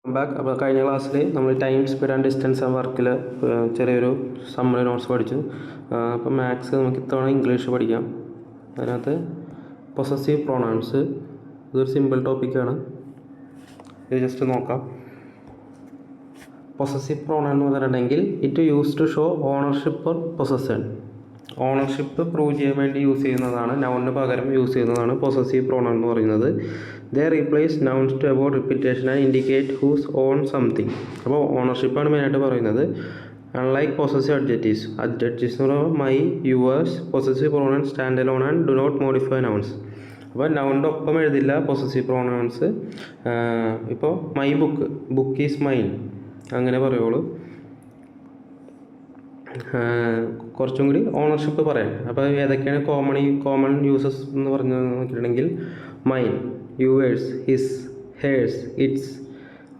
Back. അപ്പോൾ കഴിഞ്ഞ ക്ലാസ്സിൽ നമ്മൾ time, speed and distance and വർക്കിൽ ചെറിയൊരു സമ്മറി നോട്ട്സ് പഠിച്ചു. അപ്പോൾ മാത്സ് നമുക്ക് ഇത്തവണ ഇംഗ്ലീഷ് പഠിക്കാം. അതിനകത്ത് പൊസസീവ് പ്രൊണൗൺസ്, ഇതൊരു സിമ്പിൾ ടോപ്പിക്കാണ്. ഇത് ജസ്റ്റ് നോക്കാം. പൊസസീവ് പ്രൊണൗൺ എന്ന് പറഞ്ഞിട്ടുണ്ടെങ്കിൽ it use to show ownership or possession. Ownership prove ചെയ്യാൻ വേണ്ടി യൂസ് ചെയ്യുന്നതാണ്, നൗണിന് പകരം യൂസ് ചെയ്യുന്നതാണ് പൊസസീവ് പ്രൊണൗൺ എന്ന് പറയുന്നത്. They replace nouns to avoid repetition and indicate whose own something. അപ്പോൾ ഓണർഷിപ്പാണ് മെയിനായിട്ട് പറയുന്നത്. അൺലൈക്ക് പൊസസീവ് അഡ്ജക്റ്റീവ്സ് എന്ന് പറയുമ്പോൾ my, yours. Possessive pronoun stand alone and do not modify nouns. അപ്പോൾ നൗണിൻ്റെ ഒപ്പം എഴുതില്ല പൊസസീവ് പ്രൊണൗൺസ്. ഇപ്പോൾ മൈ ബുക്ക് ഈസ് മൈൻ അങ്ങനെ പറയുള്ളൂ. കുറച്ചും കൂടി ഓണർഷിപ്പ് പറയാം. അപ്പോൾ ഏതൊക്കെയാണ് കോമൺ യൂസസ് എന്ന് പറഞ്ഞു നോക്കിയിട്ടുണ്ടെങ്കിൽ mine, yours, his, hers, its,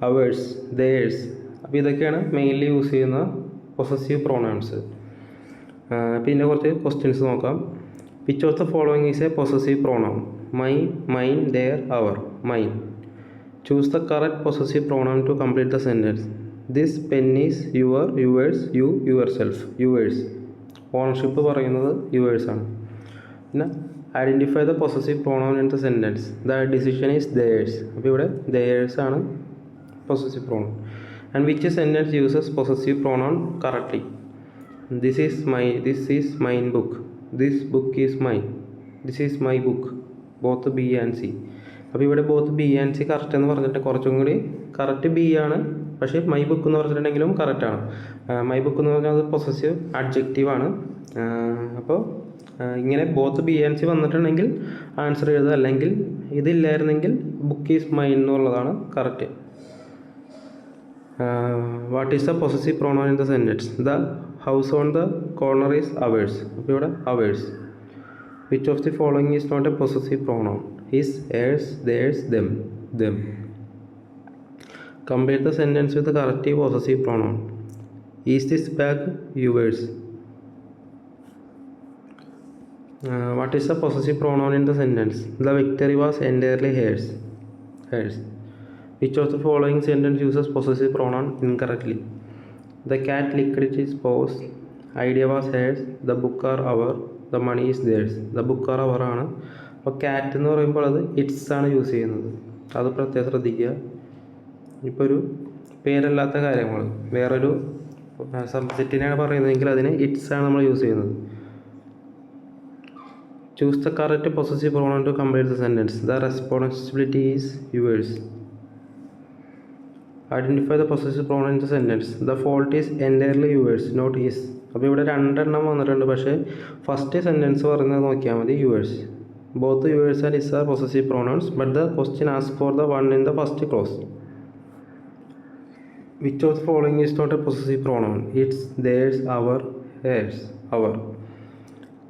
ours, theirs. അപ്പോൾ ഇതൊക്കെയാണ് മെയിൻലി യൂസ് ചെയ്യുന്ന പൊസസീവ് പ്രൊണൗൺസ്. പിന്നെ കുറച്ച് ക്വസ്റ്റ്യൻസ് നോക്കാം. Which of the following is a possessive pronoun? My, mine, their, our. Mine. Choose the correct possessive pronoun to complete the sentence. This pen is your, yours, you, yourself. Yours. ഓണർഷിപ്പ് പറയുന്നത് യുവേഴ്സാണ്. പിന്നെ identify the possessive pronoun in the sentence. The decision is theirs. അപ്പോൾ ഇവിടെ there's ആണ് possessive pronoun. And which sentence uses possessive pronoun correctly? This is mine book. This book is mine. This is my book. Both B and C. അപ്പോൾ ഇവിടെ both B and C correct എന്ന് പറഞ്ഞിട്ട് കുറച്ചും കൂടി correct B ആണ്. പക്ഷേ my book എന്ന് പറഞ്ഞിട്ടുണ്ടെങ്കിലും കറക്റ്റാണ്. മൈ ബുക്ക് എന്ന് പറഞ്ഞാൽ അത് പൊസസീവ് അഡ്ജക്റ്റീവാണ്. അപ്പോൾ ഇങ്ങനെ ബോത്ത് ബി ആൻഡ് സി വന്നിട്ടുണ്ടെങ്കിൽ ആൻസർ എഴുതുക. അല്ലെങ്കിൽ ഇതില്ലായിരുന്നെങ്കിൽ ബുക്ക് ഈസ് മൈൻ എന്നുള്ളതാണ് correct. What is the possessive pronoun in the sentence? The house on the corner is ours. അപ്പോൾ ഇവിടെ ours. Which of the following is not a possessive pronoun? His, hers, theirs, them. Complete the sentence with the corrective possessive pronoun. Is this bag yours? What is the possessive pronoun in the sentence? The victory was entirely hers. Which of the following sentence uses possessive pronoun incorrectly? The cat licked its paws. Idea was hers. The book are our. The money is theirs. The book are our ആണ്. അപ്പോൾ cat എന്ന് പറയുമ്പോൾ അത് it's ആണ് use ചെയ്യുന്നത്. അത് പ്രത്യേകം ശ്രദ്ധിക്കുക. ഇപ്പോൾ ഒരു പേരല്ലാത്ത കാര്യങ്ങൾ വേറൊരു സബ്ജക്റ്റിനെയാണ് പറയുന്നതെങ്കിൽ അതിന് ഇറ്റ്സ് ആണ് നമ്മൾ യൂസ് ചെയ്യുന്നത്. Choose the correct possessive pronoun to complete the sentence. The responsibility is yours. Identify the possessive pronoun in the sentence. The fault is entirely yours, not his. അപ്പോൾ ഇവിടെ രണ്ടെണ്ണം വന്നിട്ടുണ്ട്. പക്ഷേ ഫസ്റ്റ് സെൻറ്റൻസ് പറയുന്നത് നോക്കിയാൽ മതി, yours. Both yours and his are possessive pronouns, but the question ask for the one in the first clause. Which of the following is not a possessive pronoun? It's, theirs, our, hers. Our.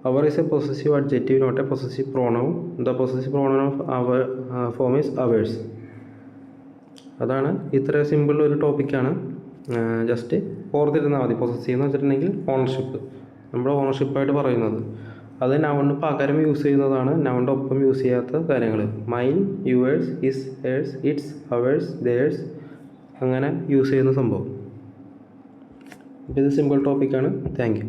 Our is a possessive adjective, not a possessive pronoun. The possessive pronoun of our form is ours. അതാണ് ഇത്ര simple ഒരു ടോപ്പിക്കാണ്. Just ഓർത്തിരുന്നാൽ മതി. Possessive എന്ന് വെച്ചിട്ടുണ്ടെങ്കിൽ ownership, നമ്മുടെ ഓണർഷിപ്പായിട്ട് പറയുന്നത്. അത് നൗണിന് പകരം യൂസ് ചെയ്യുന്നതാണ്, നൗണിൻ്റെ ഒപ്പം യൂസ് ചെയ്യാത്ത കാര്യങ്ങൾ. Mine, yours, his, hers, its, ours, there's അങ്ങനെ യൂസ് ചെയ്യുന്ന സംഭവം. ഇത് സിമ്പിൾ ടോപ്പിക്കാണ്. Thank you.